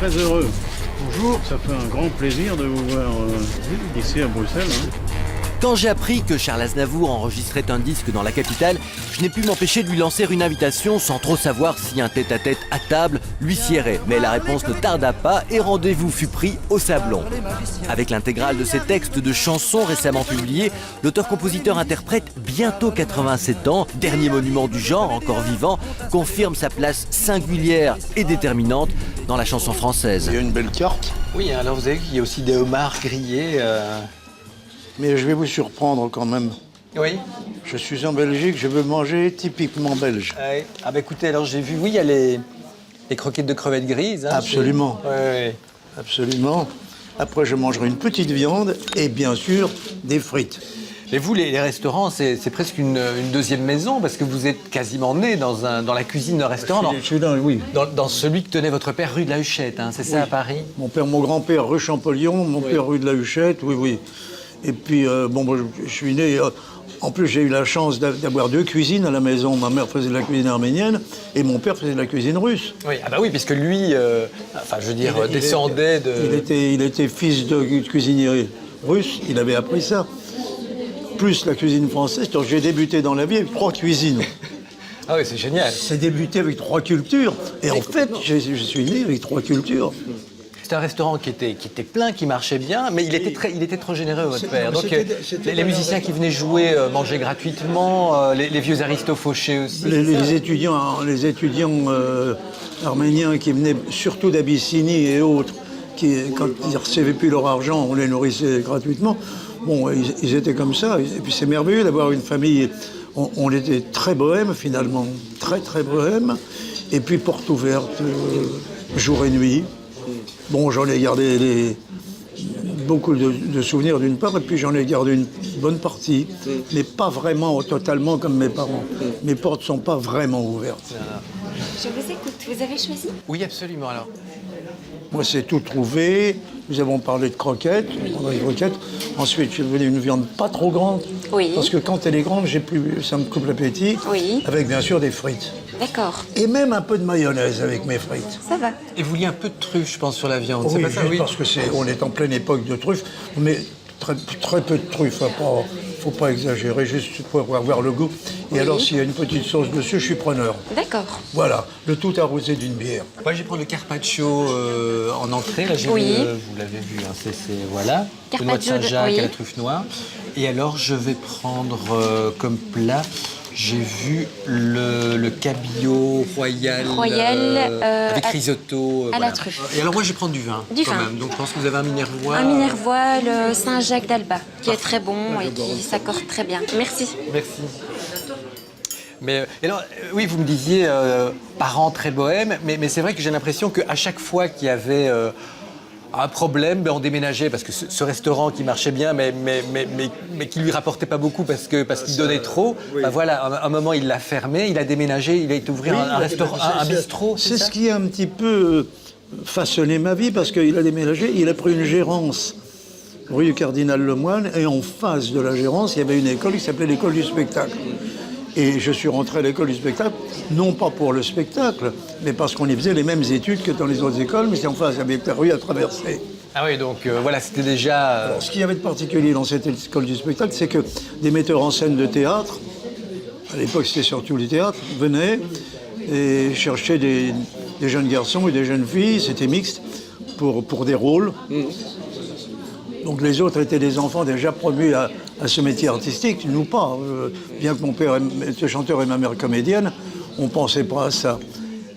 très heureux. Bonjour. Ça fait un grand plaisir de vous voir ici à Bruxelles. Quand j'ai appris que Charles Aznavour enregistrait un disque dans la capitale, je n'ai pu m'empêcher de lui lancer une invitation sans trop savoir si un tête-à-tête à table lui siérait. Mais la réponse ne tarda pas et rendez-vous fut pris au Sablon. Avec l'intégrale de ses textes de chansons récemment publiés, l'auteur-compositeur-interprète, bientôt 87 ans, dernier monument du genre encore vivant, confirme sa place singulière et déterminante dans la chanson française. Il y a une belle carte. Oui, alors vous avez vu qu'il y a aussi des homards grillés. Mais je vais vous surprendre quand même. Oui. Je suis en Belgique, je veux manger typiquement belge. Ah bah écoutez, alors j'ai vu, oui, il y a les croquettes de crevettes grises. Hein, absolument. Oui. Absolument. Après, je mangerai une petite viande et bien sûr des frites. Mais vous, les restaurants, c'est presque une deuxième maison parce que vous êtes quasiment né dans la cuisine d'un restaurant. Je suis là, oui. Dans celui que tenait votre père rue de la Huchette, hein, c'est ça, à Paris? Mon grand-père rue Champollion, mon père rue de la Huchette, oui. Et puis, je suis né... en plus, j'ai eu la chance d'avoir deux cuisines à la maison. Ma mère faisait de la cuisine arménienne et mon père faisait de la cuisine russe. Oui, ah bah oui, puisque lui, descendait de... Il était fils de cuisinier russe, il avait appris ça. Plus la cuisine française, donc j'ai débuté dans la vie avec 3 cuisines. Ah oui, c'est génial. C'est débuté avec 3 cultures. Et en fait, je suis né avec 3 cultures. C'était un restaurant qui était plein, qui marchait bien, mais il était trop généreux, votre père. Donc les musiciens qui venaient jouer mangeaient gratuitement, les vieux aristos fauchés aussi. Les étudiants arméniens qui venaient surtout d'Abyssinie et autres, quand ils ne recevaient plus leur argent, on les nourrissait gratuitement. Bon, ils étaient comme ça. Et puis c'est merveilleux d'avoir une famille. On était très bohème finalement, très très bohème. Et puis porte ouverte, jour et nuit. Bon, j'en ai gardé beaucoup de souvenirs d'une part, et puis j'en ai gardé une bonne partie, mais pas vraiment totalement comme mes parents. Mes portes ne sont pas vraiment ouvertes. Je vous écoute. Vous avez choisi? Oui, absolument, alors. Moi, c'est tout trouvé. Nous avons parlé de croquettes, des croquettes. Ensuite, je voulais une viande pas trop grande. Oui. Parce que quand elle est grande, ça me coupe l'appétit. Oui. Avec bien sûr des frites. D'accord. Et même un peu de mayonnaise avec mes frites. Ça va. Et vous vouliez un peu de truffe, je pense, sur la viande, Oui, c'est pas ça? Oui, parce que on est en pleine époque de truffes, mais très peu de truffes. Faut pas exagérer, juste pour avoir le goût. Et alors, s'il y a une petite sauce dessus, je suis preneur. D'accord. Voilà, le tout arrosé d'une bière. Moi, je vais prendre le carpaccio en entrée. Là, Oui. Vous l'avez vu, hein, voilà. Le noix de Carpaccio Saint-Jacques oui. à la truffe noire. Et alors, je vais prendre comme plat, j'ai vu le cabillaud royal, avec risotto. à la truffe. Et alors, moi, je vais prendre du vin. Du quand vin. même. Donc, je pense que vous avez un Minervois. Un Minervois, le Saint-Jacques d'Alba, qui est très bon et qui s'accorde très bien. Merci. Merci. Mais alors, oui, vous me disiez parents très bohèmes, mais c'est vrai que j'ai l'impression qu'à chaque fois qu'il y avait un problème, on déménageait parce que ce restaurant qui marchait bien, mais qui lui rapportait pas beaucoup parce qu'il donnait trop. Oui. Ben voilà, à un moment il l'a fermé, il a déménagé, il a été ouvrir un restaurant, un bistrot. C'est ce qui a un petit peu façonné ma vie parce qu'il a déménagé, il a pris une gérance rue du Cardinal Lemoine et en face de la gérance, il y avait une école qui s'appelait l'école du spectacle. Et je suis rentré à l'école du spectacle, non pas pour le spectacle, mais parce qu'on y faisait les mêmes études que dans les autres écoles, mais c'est en face, il y avait la rue à traverser. Ah oui, donc voilà, c'était déjà... Alors, ce qu'il y avait de particulier dans cette école du spectacle, c'est que des metteurs en scène de théâtre, à l'époque c'était surtout le théâtre, venaient et cherchaient des jeunes garçons et des jeunes filles, c'était mixte, pour des rôles. Donc les autres étaient des enfants déjà promus à ce métier artistique, nous pas. Bien que mon père était chanteur et ma mère comédienne, on ne pensait pas à ça.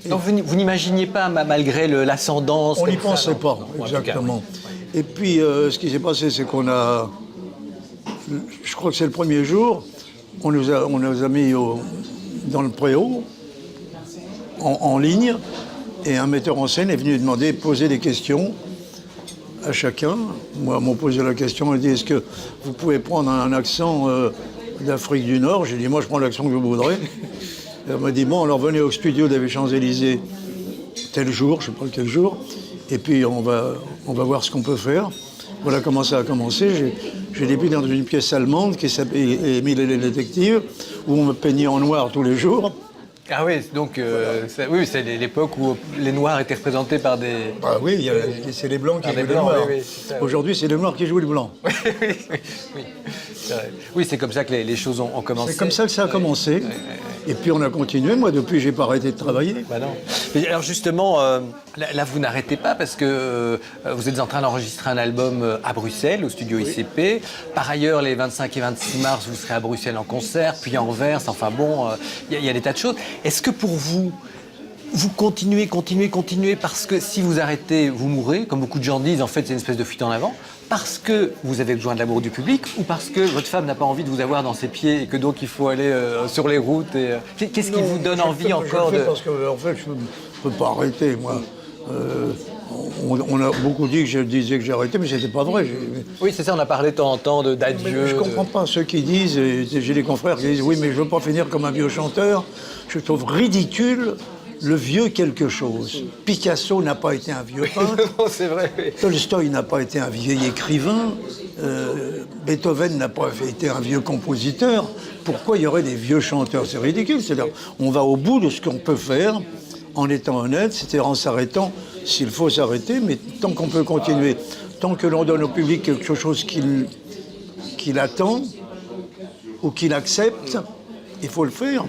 Donc vous n'imaginiez pas, malgré l'ascendance? On n'y pensait pas, exactement. Et puis ce qui s'est passé, c'est qu'on a... Je crois que c'est le premier jour, on nous a mis dans le préau, en ligne, et un metteur en scène est venu poser des questions à chacun. Moi, m'ont posé la question, elle dit, est-ce que vous pouvez prendre un accent d'Afrique du Nord? J'ai dit, moi, je prends l'accent que vous voudrez. Elle m'a dit, bon, alors venez au studio des Champs-Élysées tel jour, je ne sais pas quel jour, et puis on va voir ce qu'on peut faire. Voilà comment ça a commencé. J'ai débuté dans une pièce allemande qui s'appelait Émile et les détectives, où on me peignait en noir tous les jours. Ah oui, donc oui, c'est l'époque où les Noirs étaient représentés par des... Ah oui, c'est les Blancs qui Par des jouent les Blancs, Noirs. oui, c'est ça, oui. Aujourd'hui, c'est les Noirs qui jouent les Blancs. oui. C'est vrai. Oui, c'est comme ça que les choses ont commencé. C'est comme ça que ça a commencé. Et puis on a continué. Moi, depuis, j'ai pas arrêté de travailler. Bah non. Mais alors justement, là vous n'arrêtez pas parce que vous êtes en train d'enregistrer un album à Bruxelles, au studio ICP. Par ailleurs, les 25 et 26 mars, vous serez à Bruxelles en concert, puis à Anvers. Enfin bon, il y a des tas de choses. Est-ce que pour vous, vous continuez parce que si vous arrêtez, vous mourrez, comme beaucoup de gens disent, en fait, c'est une espèce de fuite en avant, parce que vous avez besoin de l'amour du public ou parce que votre femme n'a pas envie de vous avoir dans ses pieds et que donc il faut aller sur les routes et, qu'est-ce qui vous donne envie encore de... Parce que, en fait, je ne peux pas arrêter, moi. On a beaucoup dit que je disais que j'ai arrêté, mais c'était pas vrai. Oui, c'est ça, on a parlé de temps en temps d'adieu. Je comprends pas ceux qui disent, et j'ai des confrères qui disent, oui, mais je veux pas finir comme un vieux chanteur. Je trouve ridicule le vieux quelque chose. Picasso n'a pas été un vieux peintre. Non, c'est vrai. Oui. Tolstoï n'a pas été un vieil écrivain. Beethoven n'a pas été un vieux compositeur. Pourquoi il y aurait des vieux chanteurs? C'est ridicule. C'est-à-dire, on va au bout de ce qu'on peut faire en étant honnête, c'est-à-dire en s'arrêtant s'il faut s'arrêter, mais tant qu'on peut continuer, tant que l'on donne au public quelque chose qu'il attend ou qu'il accepte, il faut le faire.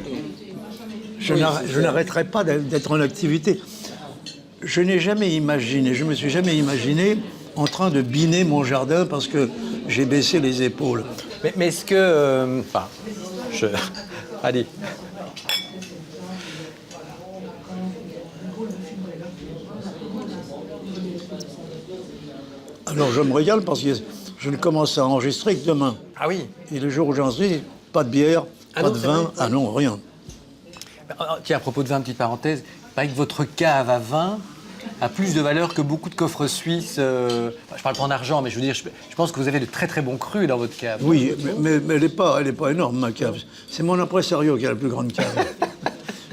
Je n'arrêterai pas d'être en activité. Je n'ai jamais imaginé, je me suis jamais imaginé en train de biner mon jardin parce que j'ai baissé les épaules. Mais est-ce que... Allez. Alors je me régale parce que je ne commence à enregistrer que demain. Ah oui. Et le jour où j'en suis, pas de bière, pas de vin, ah non, rien. Tiens, à propos de vin, petite parenthèse, il paraît que votre cave à vin a plus de valeur que beaucoup de coffres suisses. Je parle pas en argent, mais je veux dire, je pense que vous avez de très très bons crus dans votre cave. Oui, mais elle n'est pas énorme, ma cave. C'est mon impresario qui a la plus grande cave.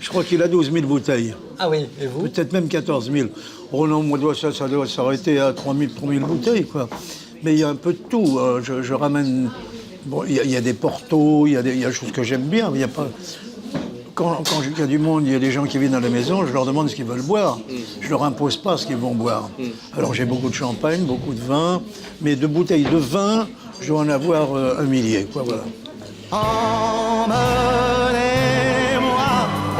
Je crois qu'il a 12 000 bouteilles. Ah oui, et vous? Peut-être même 14 000. Oh non, moi, ça doit s'arrêter à 3 000 bouteilles, quoi. Mais il y a un peu de tout. Je ramène... Bon, il y a des portos, il y a des choses que j'aime bien, mais il y a pas... Quand il y a du monde, il y a des gens qui viennent à la maison, je leur demande ce qu'ils veulent boire. Je leur impose pas ce qu'ils vont boire. Alors j'ai beaucoup de champagne, beaucoup de vin, mais de bouteilles de vin, je dois en avoir 1 millier, quoi, voilà. Emmenez-moi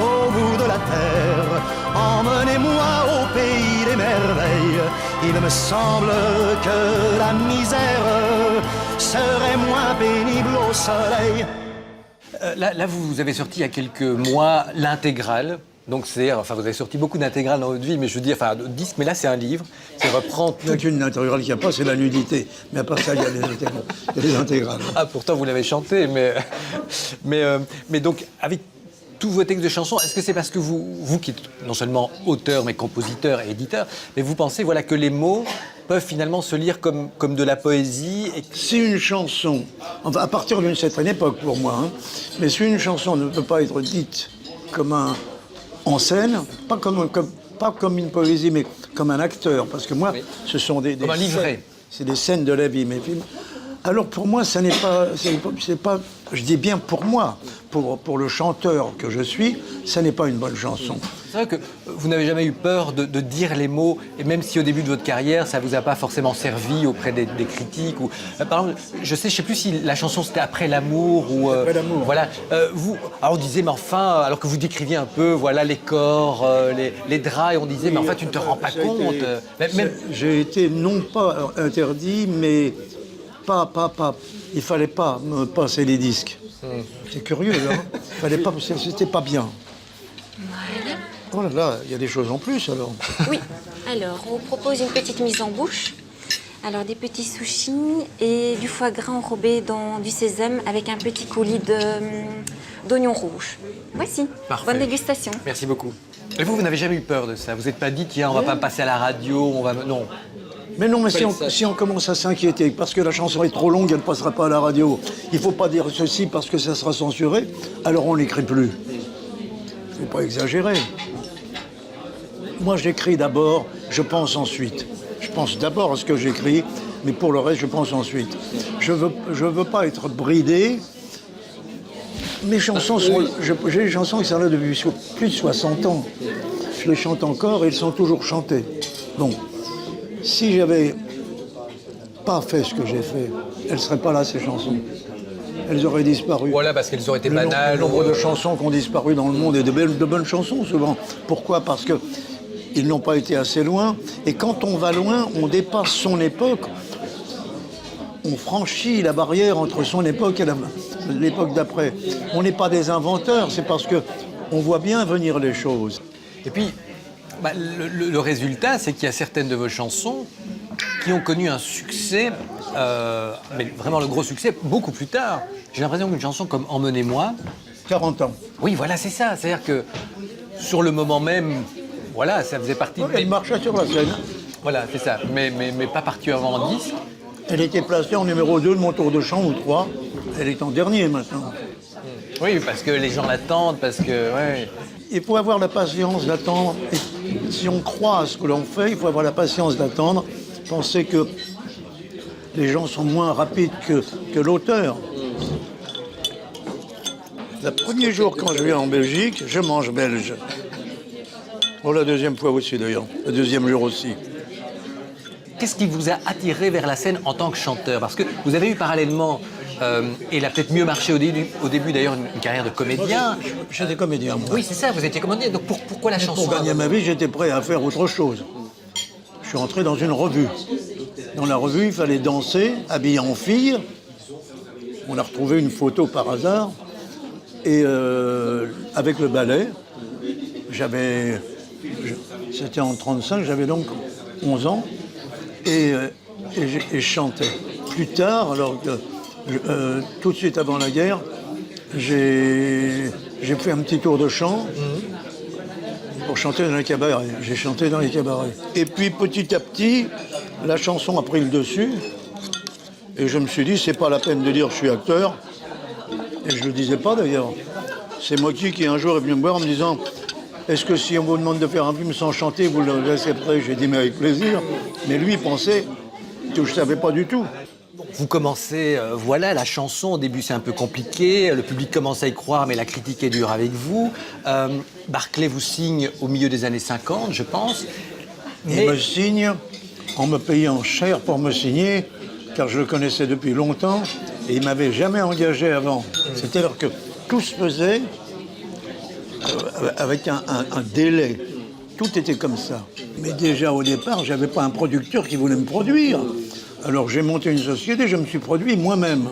au bout de la terre, emmenez-moi au pays des merveilles. Il me semble que la misère serait moins pénible au soleil. Là, vous avez sorti il y a quelques mois l'intégrale. Donc, enfin, vous avez sorti beaucoup d'intégrales dans votre vie, mais je veux dire, enfin, de disques, mais là, c'est un livre. C'est reprend Il n'y a qu'une intégrale qu'il n'y a pas, c'est la nudité. Mais à part ça, il y a des intégrales. Ah, pourtant, vous l'avez chanté, mais donc, avec tous vos textes de chansons, est-ce que c'est parce que vous qui êtes non seulement auteur, mais compositeur et éditeur, mais vous pensez, voilà, que les mots peuvent finalement se lire comme de la poésie et... Si une chanson, enfin, à partir d'une certaine époque pour moi, hein, mais si une chanson ne peut pas être dite comme en scène, pas comme une poésie, mais comme un acteur, parce que moi, ce sont des comme un livret. C'est des scènes de la vie, mes films. Alors pour moi, ça n'est pas, c'est pas, je dis bien pour moi, pour le chanteur que je suis, ça n'est pas une bonne chanson. C'est vrai que vous n'avez jamais eu peur de dire les mots, et même si au début de votre carrière, ça ne vous a pas forcément servi auprès des critiques. Ou, par exemple, je sais plus si la chanson c'était Après l'amour ou... Après l'amour. Voilà. Alors on disait, mais enfin, alors que vous décriviez un peu, voilà, les corps, les draps, et on disait, mais enfin, tu ne te rends pas compte. J'ai été non pas interdit, mais il fallait pas me passer les disques. C'est curieux, hein. Fallait pas, c'était pas bien. Voilà. Oh là là, il y a des choses en plus alors. Oui. Alors, on vous propose une petite mise en bouche. Alors, des petits sushis et du foie gras enrobé dans du sésame avec un petit coulis d'oignons rouges. Voici. Parfait. Bonne dégustation. Merci beaucoup. Et vous n'avez jamais eu peur de ça? Vous n'êtes pas dit, tiens, on va pas passer à la radio, on va... Non. Mais non, mais si on commence à s'inquiéter, parce que la chanson est trop longue, elle ne passera pas à la radio, il ne faut pas dire ceci parce que ça sera censuré, alors on n'écrit plus. Il ne faut pas exagérer. Moi, j'écris d'abord, je pense ensuite. Je pense d'abord à ce que j'écris, mais pour le reste, je pense ensuite. Je veux pas être bridé Mes chansons j'ai des chansons qui sont là depuis plus de 60 ans. Je les chante encore et elles sont toujours chantées. Bon, si j'avais pas fait ce que j'ai fait, elles ne seraient pas là, ces chansons. Elles auraient disparu. Voilà, parce qu'elles auraient été Le banales. nombre de chansons qui ont disparu dans le monde et de bonnes chansons souvent. Pourquoi? Parce qu'ils n'ont pas été assez loin. Et quand on va loin, on dépasse son époque. On franchit la barrière entre son époque et l'époque d'après. On n'est pas des inventeurs, c'est parce qu'on voit bien venir les choses. Et puis, le résultat, c'est qu'il y a certaines de vos chansons qui ont connu un succès, mais vraiment le gros succès, beaucoup plus tard. J'ai l'impression qu'une chanson comme Emmenez-moi... 40 ans. Oui, voilà, c'est ça. C'est-à-dire que sur le moment même, voilà, ça faisait partie... Elle marchait sur la scène. Voilà, c'est ça. Mais pas partie avant en disque. Elle était placée en numéro 2 de mon tour de chant ou 3. Elle est en dernier maintenant. Oui, parce que les gens l'attendent, parce que... Ouais. Il faut avoir la patience d'attendre. Et si on croit à ce que l'on fait, il faut avoir la patience d'attendre. Penser que les gens sont moins rapides que l'auteur. Le premier jour, quand je viens en Belgique, je mange belge. Pour la deuxième fois aussi, d'ailleurs. Le deuxième jour aussi. Qu'est-ce qui vous a attiré vers la scène en tant que chanteur? Parce que vous avez eu parallèlement, et il a peut-être mieux marché au début d'ailleurs, une carrière de comédien. J'étais comédien, moi. Oui, c'est ça, vous étiez comédien. Donc pourquoi la chanson? Pour gagner ma vie, j'étais prêt à faire autre chose. Je suis entré dans une revue. Dans la revue, il fallait danser, habillé en fille. On a retrouvé une photo par hasard. Et avec le ballet, c'était en 1935, j'avais donc 11 ans. Et je chantais. Plus tard, alors que tout de suite avant la guerre, j'ai fait un petit tour de chant pour chanter dans les cabarets. J'ai chanté dans les cabarets. Et puis petit à petit, la chanson a pris le dessus. Et je me suis dit, c'est pas la peine de dire je suis acteur. Et je le disais pas d'ailleurs. C'est Mocky qui un jour est venu me voir en me disant, est-ce que si on vous demande de faire un film sans chanter, vous l'accepterez? J'ai dit, mais avec plaisir. Mais lui, il pensait que je ne savais pas du tout. Vous commencez, voilà, la chanson, au début c'est un peu compliqué, le public commence à y croire, mais la critique est dure avec vous. Barclay vous signe au milieu des années 50, je pense. Il me signe en me payant cher pour me signer, car je le connaissais depuis longtemps, et il ne m'avait jamais engagé avant. C'est-à-dire que tout se faisait avec un délai. Tout était comme ça. Mais déjà au départ, je n'avais pas un producteur qui voulait me produire. Alors j'ai monté une société, je me suis produit moi-même.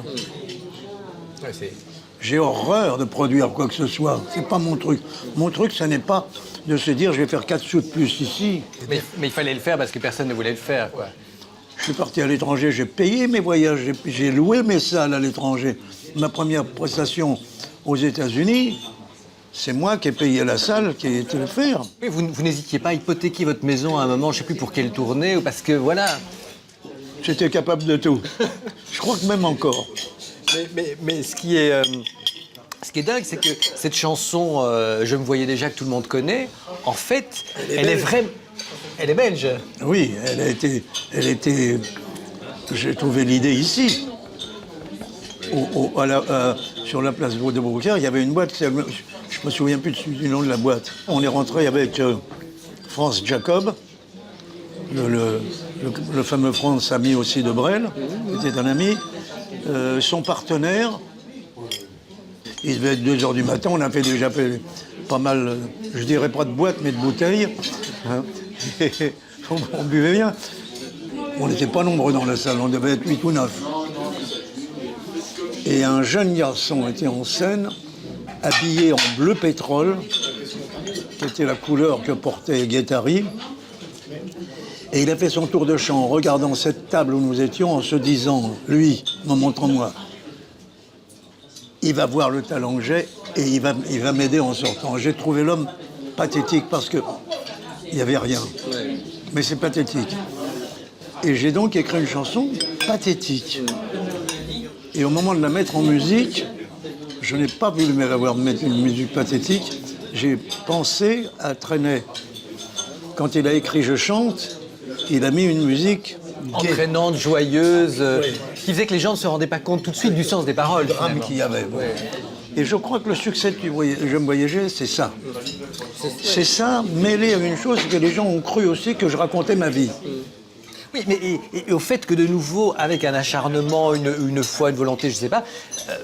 Ouais, j'ai horreur de produire quoi que ce soit. C'est pas mon truc. Mon truc, ce n'est pas de se dire je vais faire 4 sous de plus ici. Mais il fallait le faire parce que personne ne voulait le faire, quoi. Je suis parti à l'étranger, j'ai payé mes voyages, j'ai loué mes salles à l'étranger. Ma première prestation aux États-Unis, c'est moi qui ai payé la salle, qui ai été le faire. Oui, vous n'hésitiez pas à hypothéquer votre maison à un moment, je ne sais plus pour quelle tournée, ou parce que voilà. J'étais capable de tout. Je crois que même encore. Mais ce qui est dingue, c'est que cette chanson, je me voyais déjà que tout le monde connaît, en fait, elle est vraiment... Elle est belge. Oui, elle était. J'ai trouvé l'idée ici. Sur la place de Beaucaire, il y avait une boîte, je ne me souviens plus du nom de la boîte. On est rentré avec Franz Jacob, le fameux Franz, ami aussi de Brel, qui était un ami, son partenaire. Il devait être 2h du matin, on a fait déjà pas mal, je dirais pas de boîtes, mais de bouteilles. Hein. On buvait bien. On n'était pas nombreux dans la salle, on devait être 8 ou 9. Et un jeune garçon était en scène, habillé en bleu pétrole, qui était la couleur que portait Guettari. Et il a fait son tour de chant en regardant cette table où nous étions, en se disant, lui, me montrant moi, il va voir le talent que j'ai et il va m'aider en sortant. J'ai trouvé l'homme pathétique parce que il n'y avait rien. Mais c'est pathétique. Et j'ai donc écrit une chanson pathétique. Et au moment de la mettre en musique, je n'ai pas voulu mettre une musique pathétique. J'ai pensé à Trenet. Quand il a écrit « Je chante », il a mis une musique gaie. Entraînante, joyeuse, qui faisait que les gens ne se rendaient pas compte tout de suite du sens des paroles. Le drame qu'il y avait. Bon. Et je crois que le succès du J'aime voyager, c'est ça. C'est ça, mêlé à une chose que les gens ont cru aussi que je racontais ma vie. Oui, mais et au fait que de nouveau, avec un acharnement, une foi, une volonté, je ne sais pas,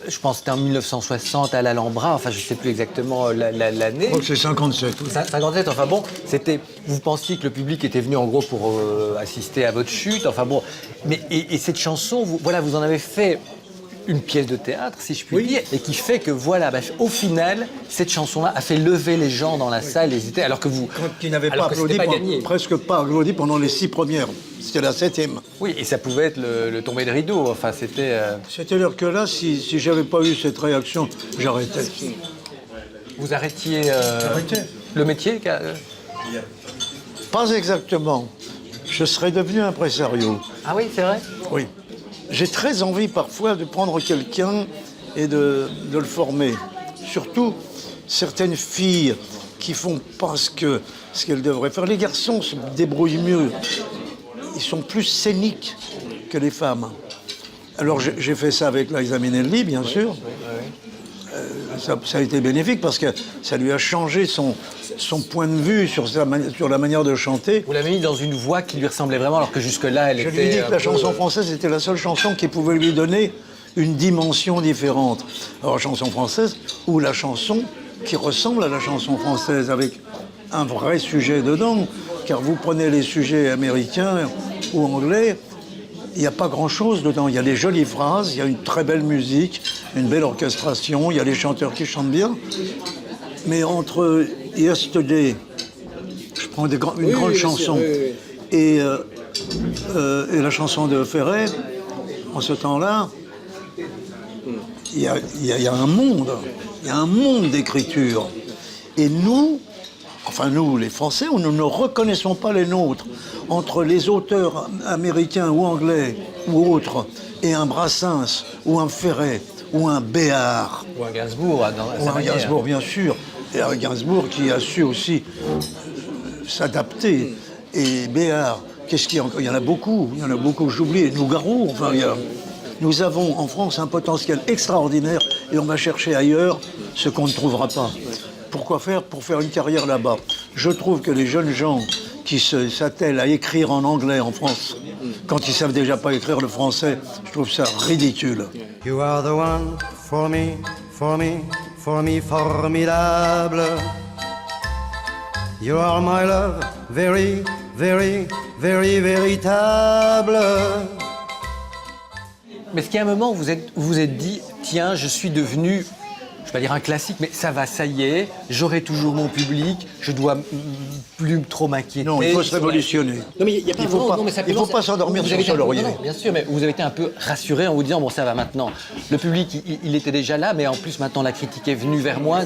je pense que c'était en 1960 à l'Alhambra, enfin je ne sais plus exactement l'année. Je crois que c'est 57. Oui. 57, enfin bon, c'était. Vous pensiez que le public était venu en gros pour assister à votre chute, enfin bon. Mais et cette chanson, vous en avez fait une pièce de théâtre, si je puis dire, et qui fait que voilà, au final, cette chanson-là a fait lever les gens dans la salle, alors que vous. Qui n'avaient pas applaudi, presque pas applaudi pendant les 6 premières. C'était la 7e. Oui, et ça pouvait être le tombé de rideau. Enfin, c'était. C'est-à-dire que là, si j'avais pas eu cette réaction, j'arrêtais. Vous arrêtiez le métier Pas exactement. Je serais devenu impresario. Ah oui, c'est vrai. Oui. J'ai très envie parfois de prendre quelqu'un et de le former. Surtout certaines filles qui font pas ce qu'elles devraient faire. Les garçons se débrouillent mieux. Ils sont plus scéniques que les femmes. Alors j'ai fait ça avec Liza Minnelli, bien sûr. Ça a été bénéfique parce que ça lui a changé son point de vue sur la manière de chanter. Vous l'avez mis dans une voix qui lui ressemblait vraiment, alors que jusque-là, elle était... Je lui ai dit que la chanson française était la seule chanson qui pouvait lui donner une dimension différente. Alors, la chanson française ou la chanson qui ressemble à la chanson française, avec un vrai sujet dedans, car vous prenez les sujets américains ou anglais, il n'y a pas grand-chose dedans. Il y a des jolies phrases, il y a une très belle musique, une belle orchestration, il y a les chanteurs qui chantent bien. Mais entre Yesterday, je prends une grande chanson, et la chanson de Ferrer, en ce temps-là, il y a un monde, il y a un monde d'écriture. Et nous, les Français, nous ne reconnaissons pas les nôtres. Entre les auteurs américains ou anglais ou autres, et un Brassens, ou un Ferret, ou un Béard. Ou un Gainsbourg, ou un Gainsbourg, bien sûr. Et un Gainsbourg qui a su aussi s'adapter. Et Béard, qu'est-ce qu'il y a encore ? Il y en a beaucoup, j'oublie. Nougaro, nous avons en France un potentiel extraordinaire et on va chercher ailleurs ce qu'on ne trouvera pas. Pourquoi faire ? Pour faire une carrière là-bas. Je trouve que les jeunes gens qui s'attellent à écrire en anglais en France, quand ils savent déjà pas écrire le français, je trouve ça ridicule. You are the one for me, for me, for me, formidable. You are my love, very, very, very, véritable. Mais est-ce qu'il y a un moment où vous vous êtes dit, tiens, je suis devenu, je ne vais pas dire un classique, mais ça va, ça y est, j'aurai toujours mon public, je dois plus trop m'inquiéter. Non, il faut se révolutionner. Non, mais il ne faut pas s'endormir sur son laurier. Non, bien sûr, mais vous avez été un peu rassuré en vous disant, bon, ça va maintenant. Le public, il était déjà là, mais en plus, maintenant, la critique est venue vers moi.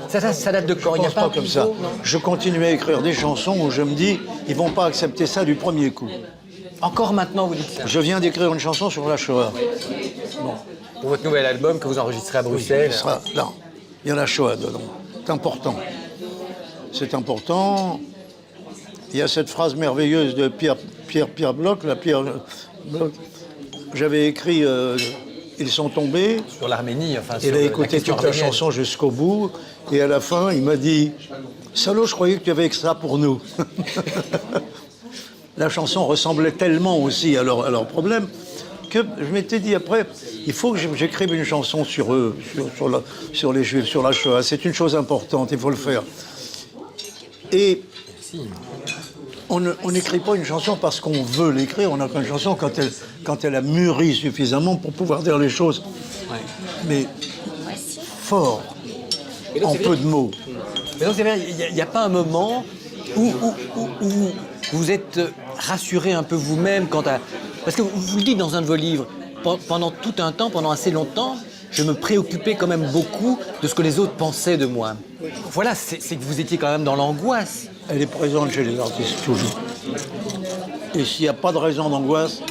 Ça date de quand? Je pense pas comme ça. Je continue à écrire des chansons où je me dis, ils ne vont pas accepter ça du premier coup. Encore maintenant, vous dites ça? Je viens d'écrire une chanson sur la Shoah. Bon. Pour votre nouvel album que vous enregistrez à Bruxelles. Oui, là, il y a la Shoah dedans. C'est important. C'est important. Il y a cette phrase merveilleuse de Pierre Bloch. J'avais écrit Ils sont tombés. Sur l'Arménie, enfin. Il a écouté toute la chanson jusqu'au bout. Et à la fin, il m'a dit Salaud, je croyais que tu avais écrit ça pour nous. La chanson ressemblait tellement aussi à leur problème que je m'étais dit après, il faut que j'écrive une chanson sur eux, sur les Juifs, sur la Shoah. C'est une chose importante, il faut le faire. Et on n'écrit pas une chanson parce qu'on veut l'écrire, on a une chanson quand elle a mûri suffisamment pour pouvoir dire les choses. Ouais. Mais fort, en peu de mots. Mais donc c'est vrai, il n'y a pas un moment où vous êtes rassuré un peu vous-même quant à... Parce que vous le dites dans un de vos livres, pendant tout un temps, pendant assez longtemps, je me préoccupais quand même beaucoup de ce que les autres pensaient de moi. Voilà, c'est que vous étiez quand même dans l'angoisse. Elle est présente chez les artistes, toujours. Et s'il n'y a pas de raison d'angoisse,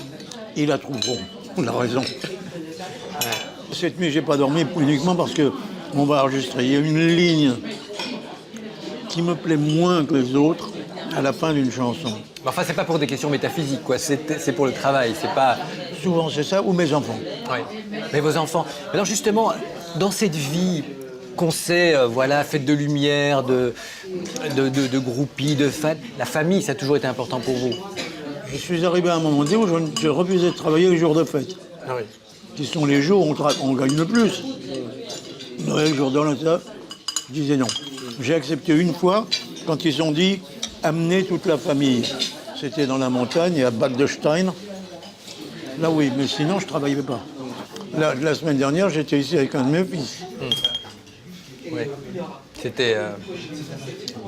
ils la trouveront, la raison. Ouais. Cette nuit, j'ai pas dormi uniquement parce qu'on va enregistrer. Il y a une ligne qui me plaît moins que les autres à la fin d'une chanson. Enfin, c'est pas pour des questions métaphysiques, quoi. C'est pour le travail, c'est pas... Souvent, c'est ça, ou mes enfants. Oui. Mais vos enfants... Alors justement, dans cette vie qu'on sait, voilà, faite de lumière, de groupies, de fans, la famille, ça a toujours été important pour vous? Je suis arrivé à un moment donné où je refusais de travailler les jours de fête, Ah oui. qui sont les jours où on gagne le plus. Noël, jour de l'an, ça, je disais non. J'ai accepté une fois quand ils ont dit amener toute la famille. C'était dans la montagne, à Bad de Stein. Là oui, mais sinon je ne travaillais pas. La semaine dernière, j'étais ici avec un de mes fils. Oui. C'était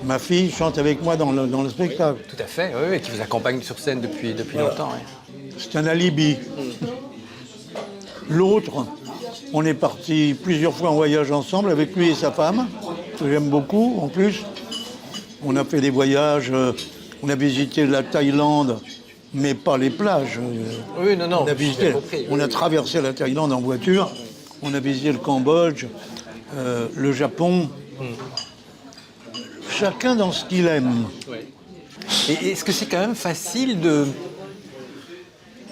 Ma fille chante avec moi dans le spectacle. tout à fait, oui, qui vous accompagne sur scène depuis longtemps. Oui. C'est un alibi. L'autre, on est parti plusieurs fois en voyage ensemble avec lui et sa femme, que j'aime beaucoup en plus. On a fait des voyages, on a visité la Thaïlande, mais pas les plages. Oui, non, On a visité, on a traversé la Thaïlande en voiture, on a visité le Cambodge, le Japon. Chacun dans ce qu'il aime. Et est-ce que c'est quand même facile de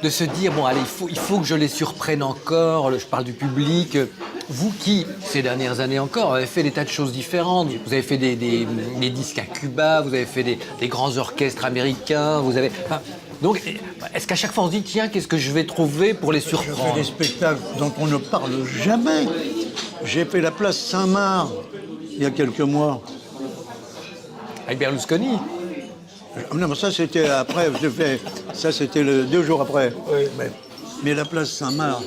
se dire, bon, allez, il faut que je les surprenne encore, je parle du public. Vous qui, ces dernières années encore, avez fait des tas de choses différentes. Vous avez fait des disques à Cuba, vous avez fait des grands orchestres américains, vous avez... Enfin, donc, est-ce qu'à chaque fois on se dit, tiens, qu'est-ce que je vais trouver pour les Je surprendre? fais des spectacles dont on ne parle jamais. J'ai fait la place Saint-Marc il y a quelques mois. Avec Berlusconi? Non, mais ça c'était après, ça c'était 2 jours après. Mais la place Saint-Marc,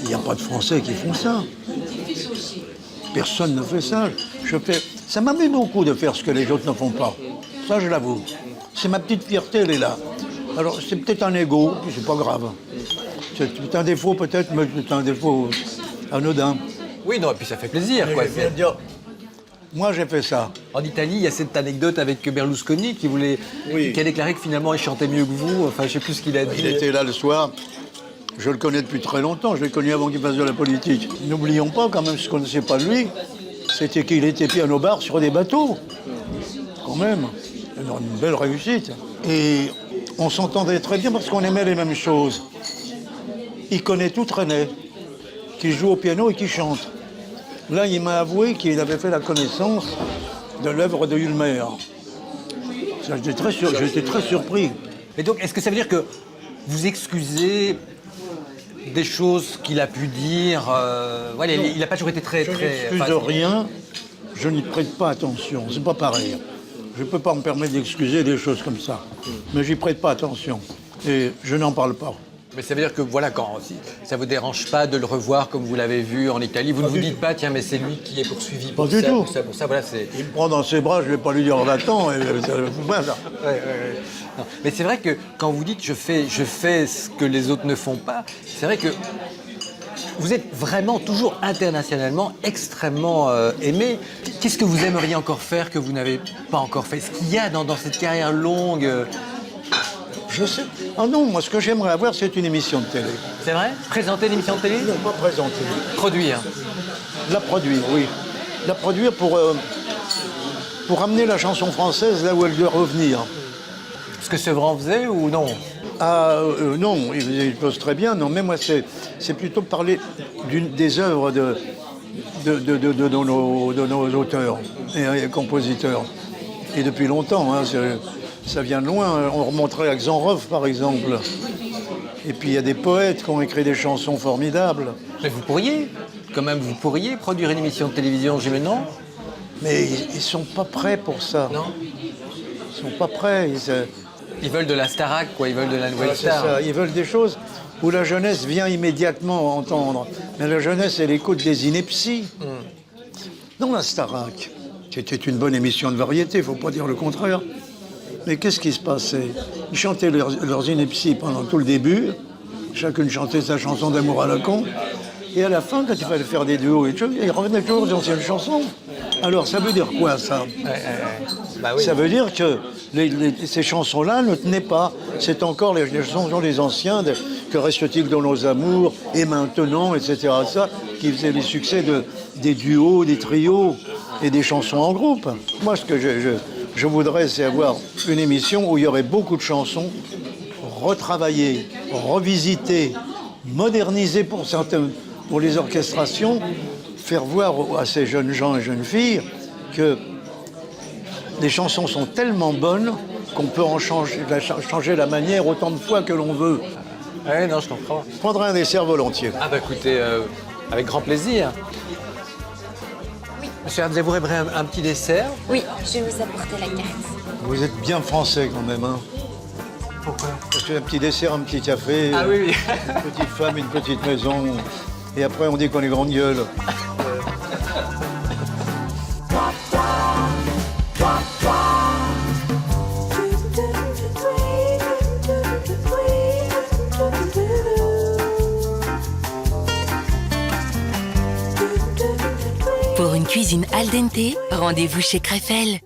il n'y a pas de Français qui font ça. Personne ne fait ça. Ça m'amuse beaucoup de faire ce que les autres ne font pas. Ça, je l'avoue. C'est ma petite fierté, elle est là. Alors, c'est peut-être un ego, c'est pas grave. C'est un défaut peut-être, mais c'est un défaut anodin. Oui, non, et puis ça fait plaisir, Mais quoi. je viens de dire, moi j'ai fait ça. En Italie, il y a cette anecdote avec Berlusconi qui a déclaré que finalement il chantait mieux que vous. Enfin, je sais plus ce qu'il a dit. Il était là le soir. Je le connais depuis très longtemps. Je l'ai connu avant qu'il fasse de la politique. N'oublions pas quand même ce qu'on ne sait pas de lui, c'était qu'il était piano-bar sur des bateaux. Quand même. Une belle réussite. Et on s'entendait très bien parce qu'on aimait les mêmes choses. Il connaît tout René, qui joue au piano et qui chante. Là, il m'a avoué qu'il avait fait la connaissance de l'œuvre de Ulmer. J'étais très surpris. Et donc, est-ce que ça veut dire que vous excusez des choses qu'il a pu dire voilà, il n'a pas toujours été très... Je n'excuse rien, je n'y prête pas attention. C'est pas pareil. Je ne peux pas me permettre d'excuser des choses comme ça. Mais j'y prête pas attention. Et je n'en parle pas. Mais ça veut dire que, voilà, si ça ne vous dérange pas de le revoir comme vous l'avez vu en Italie, vous ne vous dites pas, tiens, mais c'est lui qui est poursuivi pour Pas du tout. pour ça, voilà, c'est... Il me prend dans ses bras, je ne vais pas lui dire va-t'en, ça ne fout pas, ça. Non, mais c'est vrai que quand vous dites je fais ce que les autres ne font pas, c'est vrai que vous êtes vraiment toujours internationalement extrêmement aimé. Qu'est-ce que vous aimeriez encore faire que vous n'avez pas encore fait? Ce qu'il y a dans cette carrière longue Je sais. Ah non, moi, ce que j'aimerais avoir, c'est une émission de télé. C'est vrai? Présenter une émission de télé? Non, pas présenter. Produire? La produire, oui. La produire pour amener la chanson française là où elle doit revenir. Ce que Sevran faisait ou non? Non, il pose très bien. Non, mais moi, c'est plutôt parler des œuvres de nos auteurs et compositeurs. Et depuis longtemps, hein, ça vient de loin. On remonterait à Xenroff, par exemple. Et puis, il y a des poètes qui ont écrit des chansons formidables. Mais vous pourriez produire une émission de télévision, j'imagine, non? Mais ils ne sont pas prêts pour ça. Non. Ils ne sont pas prêts. Ils veulent de la Starac, quoi. Ils veulent de la nouvelle C'est star. ça. Ils veulent des choses où la jeunesse vient immédiatement entendre. Mais la jeunesse, elle écoute des inepties. Non, la Starac, c'était une bonne émission de variété, il ne faut pas dire le contraire. Mais qu'est-ce qui se passait? Ils chantaient leurs inepties pendant tout le début. Chacune chantait sa chanson d'amour à la con. Et à la fin, quand il fallait faire des duos et tout, ils revenaient toujours aux anciennes chansons. Alors, ça veut dire quoi, ça? Bah oui. Ça veut dire que ces chansons-là ne tenaient pas. C'est encore les chansons des anciens, que reste-t-il dans nos amours, et maintenant, etc. Ça, qui faisaient les succès des duos, des trios et des chansons en groupe. Moi, ce que je voudrais, c'est avoir une émission où il y aurait beaucoup de chansons retravaillées, revisitées, modernisées pour les orchestrations, faire voir à ces jeunes gens et jeunes filles que les chansons sont tellement bonnes qu'on peut en changer la manière autant de fois que l'on veut. Oui, non, je comprends. Je prendrai un dessert volontiers. Ah bah écoutez, avec grand plaisir. Monsieur Ernst, vous aimerez un petit dessert? Oui, je vais vous apporter la carte. Vous êtes bien français quand même, hein? Pourquoi? Parce que un petit dessert, un petit café, Ah oui, oui. une petite femme, une petite maison, et après on dit qu'on est grande gueule. Pour une cuisine al dente, rendez-vous chez Krefel.